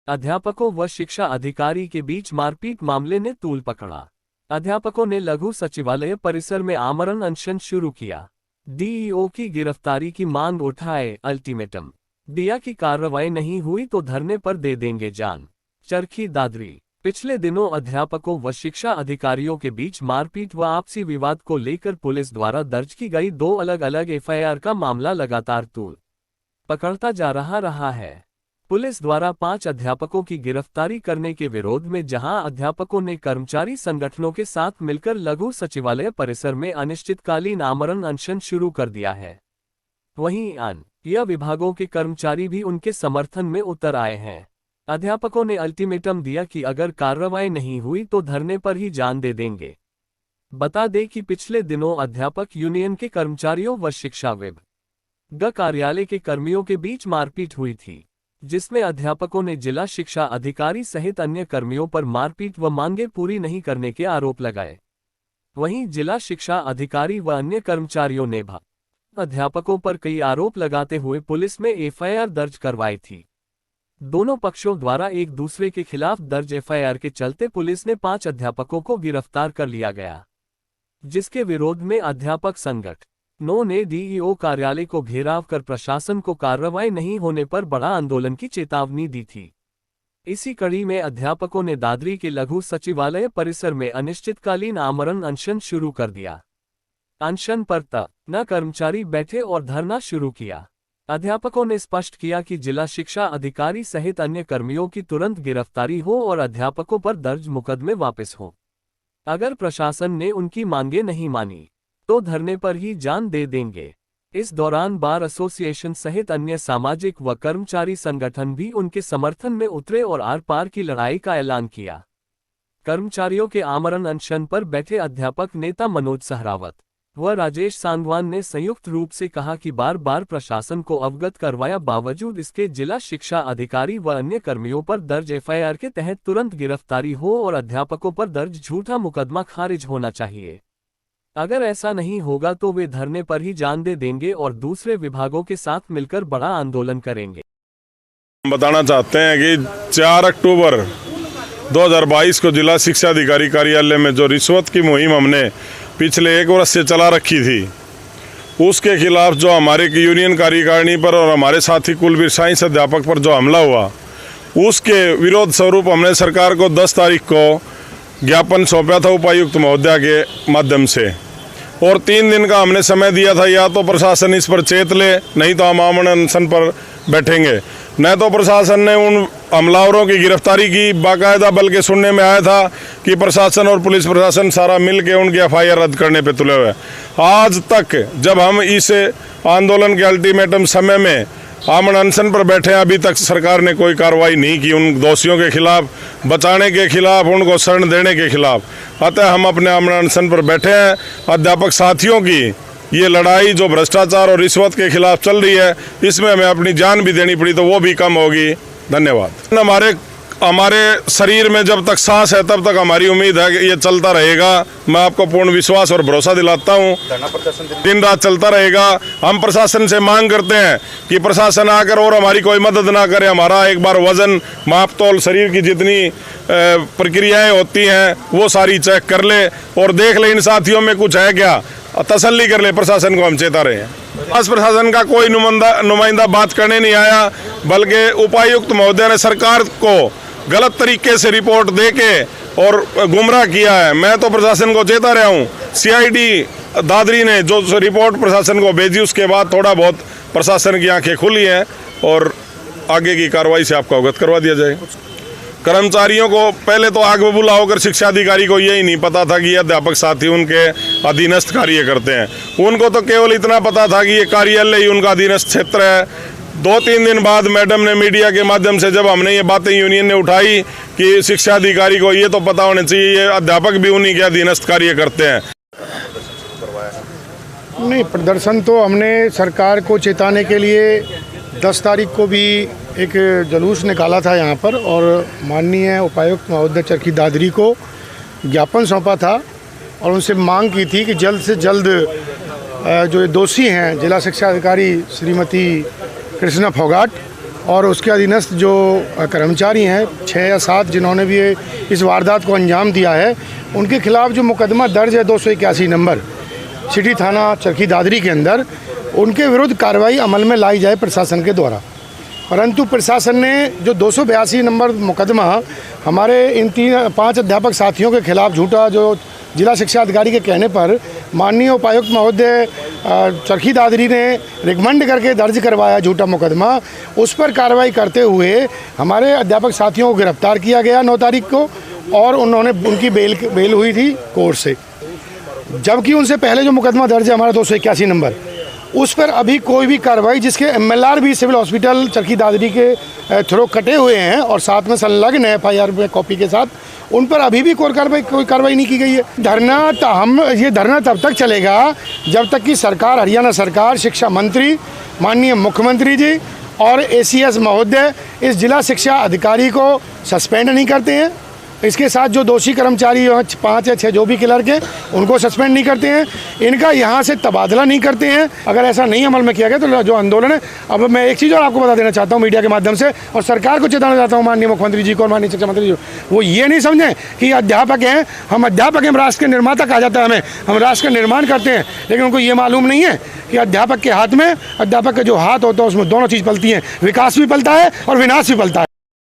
अध्यापकों व शिक्षा अधिकारी के बीच मारपीट मामले ने तूल पकड़ा। अध्यापकों ने लघु सचिवालय परिसर में आमरण अनशन शुरू किया। डीईओ की गिरफ्तारी की मांग उठाए, अल्टीमेटम दिया कि कार्रवाई नहीं हुई तो धरने पर दे देंगे जान। चरखी दादरी। पिछले दिनों अध्यापकों व शिक्षा अधिकारियों के बीच मारपीट व आपसी विवाद को लेकर पुलिस द्वारा दर्ज की गई 2 अलग अलग एफआईआर का मामला लगातार तूल पकड़ता जा रहा है। पुलिस द्वारा 5 अध्यापकों की गिरफ्तारी करने के विरोध में जहां अध्यापकों ने कर्मचारी संगठनों के साथ मिलकर लघु सचिवालय परिसर में अनिश्चितकालीन आमरण अनशन शुरू कर दिया है, वहीं अन्य विभागों के कर्मचारी भी उनके समर्थन में उतर आए हैं। अध्यापकों ने अल्टीमेटम दिया कि अगर कार्रवाई नहीं हुई तो धरने पर ही जान दे देंगे। बता दें कि पिछले दिनों अध्यापक यूनियन के कर्मचारियों व शिक्षा विभाग कार्यालय के कर्मियों के बीच मारपीट हुई थी, जिसमें अध्यापकों ने जिला शिक्षा अधिकारी सहित अन्य कर्मियों पर मारपीट व मांगे पूरी नहीं करने के आरोप लगाए। वहीं जिला शिक्षा अधिकारी व अन्य कर्मचारियों ने अध्यापकों पर कई आरोप लगाते हुए पुलिस में एफआईआर दर्ज करवाई थी। दोनों पक्षों द्वारा एक दूसरे के खिलाफ दर्ज एफआईआर के चलते पुलिस ने 5 अध्यापकों को गिरफ्तार कर लिया गया, जिसके विरोध में अध्यापक संगठनों ने डीईओ कार्यालय को घेराव कर प्रशासन को कार्रवाई नहीं होने पर बड़ा आंदोलन की चेतावनी दी थी। इसी कड़ी में अध्यापकों ने दादरी के लघु सचिवालय परिसर में अनिश्चितकालीन आमरण अनशन शुरू कर दिया। अनशन पर न कर्मचारी बैठे और धरना शुरू किया। अध्यापकों ने स्पष्ट किया कि जिला शिक्षा अधिकारी सहित अन्य कर्मियों की तुरंत गिरफ्तारी हो और अध्यापकों पर दर्ज मुकदमे वापस हो। अगर प्रशासन ने उनकी मांगे नहीं मानी तो धरने पर ही जान दे देंगे। इस दौरान बार एसोसिएशन सहित अन्य सामाजिक व कर्मचारी संगठन भी उनके समर्थन में उतरे और आर पार की लड़ाई का ऐलान किया। कर्मचारियों के आमरण अनशन पर बैठे अध्यापक नेता मनोज सहरावत व राजेश सांगवान ने संयुक्त रूप से कहा कि बार बार प्रशासन को अवगत करवाया बावजूद इसके जिला शिक्षा अधिकारी व अन्य कर्मियों पर दर्ज एफआईआर के तहत तुरंत गिरफ्तारी हो और अध्यापकों पर दर्ज झूठा मुकदमा खारिज होना चाहिए। अगर ऐसा नहीं होगा तो वे धरने पर ही जान दे देंगे और दूसरे विभागों के साथ मिलकर बड़ा आंदोलन करेंगे। बताना चाहते हैं कि 4 अक्टूबर 2022 को जिला शिक्षा अधिकारी कार्यालय में जो रिश्वत की मुहिम हमने पिछले 1 वर्ष से चला रखी थी, उसके खिलाफ जो हमारे की यूनियन कार्यकारिणी पर और हमारे साथी कुलवीर साइंस अध्यापक पर जो हमला हुआ, उसके विरोध स्वरूप हमने सरकार को 10 तारीख को ज्ञापन सौंपा था उपायुक्त महोदया के माध्यम से, और 3 दिन का हमने समय दिया था। या तो प्रशासन इस पर चेत ले, नहीं तो हम आमरण अनशन पर बैठेंगे। न तो प्रशासन ने उन हमलावरों की गिरफ्तारी की बाकायदा, बल्कि सुनने में आया था कि प्रशासन और पुलिस प्रशासन सारा मिल के उनकी एफआईआर रद्द करने पे तुले हुए। आज तक जब हम इस आंदोलन के अल्टीमेटम समय में आमरण अनशन पर बैठे हैं, अभी तक सरकार ने कोई कार्रवाई नहीं की उन दोषियों के खिलाफ, बचाने के खिलाफ, उनको शरण देने के खिलाफ। अतः हम अपने आमरण अनशन पर बैठे हैं। अध्यापक साथियों की ये लड़ाई जो भ्रष्टाचार और रिश्वत के खिलाफ चल रही है, इसमें हमें अपनी जान भी देनी पड़ी तो वो भी कम होगी। धन्यवाद। हमारे शरीर में जब तक सांस है तब तक हमारी उम्मीद है कि ये चलता रहेगा। मैं आपको पूर्ण विश्वास और भरोसा दिलाता हूँ, दिन रात चलता रहेगा। हम प्रशासन से मांग करते हैं कि प्रशासन आकर और हमारी कोई मदद ना करे। हमारा एक बार वजन, माप तोल, शरीर की जितनी प्रक्रियाएं होती हैं वो सारी चेक कर ले और देख ले इन साथियों में कुछ है क्या, तसल्ली कर ले। प्रशासन को हम चेता रहे हैं। आज प्रशासन का कोई नुमाइंदा बात करने नहीं आया, बल्कि उपायुक्त महोदय ने सरकार को गलत तरीके से रिपोर्ट देके और गुमराह किया है। मैं तो प्रशासन को चेता रहा हूँ। सीआईडी दादरी ने जो रिपोर्ट प्रशासन को भेजी, उसके बाद थोड़ा बहुत प्रशासन की आंखें खुली हैं और आगे की कार्रवाई से आपको अवगत करवा दिया जाए। कर्मचारियों को पहले तो आग बबूला होकर शिक्षा अधिकारी को यही नहीं पता था कि ये अध्यापक साथी उनके अधीनस्थ कार्य करते हैं। उनको तो केवल इतना पता था कि ये कार्यालय ही उनका अधीनस्थ क्षेत्र है। 2-3 दिन बाद मैडम ने मीडिया के माध्यम से जब हमने ये बातें यूनियन ने उठाई कि शिक्षा अधिकारी को ये तो पता होना चाहिए ये अध्यापक भी उन्हीं के अधीनस्थ कार्य करते हैं। नहीं, प्रदर्शन तो हमने सरकार को चेताने के लिए 10 तारीख को भी एक जुलूस निकाला था यहाँ पर, और माननीय उपायुक्त महोदय चरखी दादरी को ज्ञापन सौंपा था और उनसे मांग की थी कि जल्द से जल्द जो दोषी हैं जिला शिक्षा अधिकारी श्रीमती कृष्णा फोगाट और उसके अधीनस्थ जो कर्मचारी हैं 6 या 7 जिन्होंने भी इस वारदात को अंजाम दिया है, उनके खिलाफ जो मुकदमा दर्ज है 281 नंबर सिटी थाना चरखी दादरी के अंदर, उनके विरुद्ध कार्रवाई अमल में लाई जाए प्रशासन के द्वारा। परंतु प्रशासन ने जो 282 नंबर मुकदमा हमारे इन 5 अध्यापक साथियों के खिलाफ झूठा, जो जिला शिक्षा अधिकारी के कहने पर माननीय उपायुक्त महोदय चरखी दादरी ने रिकमेंड करके दर्ज करवाया झूठा मुकदमा, उस पर कार्रवाई करते हुए हमारे अध्यापक साथियों को गिरफ्तार किया गया 9 तारीख को, और उनकी बेल हुई थी कोर्ट से। जबकि उनसे पहले जो मुकदमा दर्ज है हमारा 281 नंबर, उस पर अभी कोई भी कार्रवाई, जिसके MLR भी सिविल हॉस्पिटल चरखी दादरी के थ्रू कटे हुए हैं और साथ में संलग्न है FIR में कॉपी के साथ, उन पर अभी भी कोई कार्रवाई नहीं की गई है। ये धरना तब तक चलेगा जब तक कि सरकार, हरियाणा सरकार, शिक्षा मंत्री, माननीय मुख्यमंत्री जी और ACS महोदय इस जिला शिक्षा अधिकारी को सस्पेंड नहीं करते हैं। इसके साथ जो दोषी कर्मचारी 5 या 6 जो भी क्लर्क हैं उनको सस्पेंड नहीं करते हैं, इनका यहाँ से तबादला नहीं करते हैं। अगर ऐसा नहीं अमल में किया गया तो जो आंदोलन है, अब मैं एक चीज़ और आपको बता देना चाहता हूँ मीडिया के माध्यम से, और सरकार को चेताना चाहता हूँ, माननीय मुख्यमंत्री जी को और माननीय शिक्षा मंत्री जी को, वो ये नहीं समझें कि अध्यापक हैं, हम अध्यापक हैं, राष्ट्र के निर्माता कहा जाता है हमें, हम राष्ट्र का निर्माण करते हैं, लेकिन उनको ये मालूम नहीं है कि अध्यापक के हाथ में, अध्यापक का जो हाथ होता है उसमें दोनों चीज़ पलती हैं, विकास भी पलता है और विनाश भी पलता है।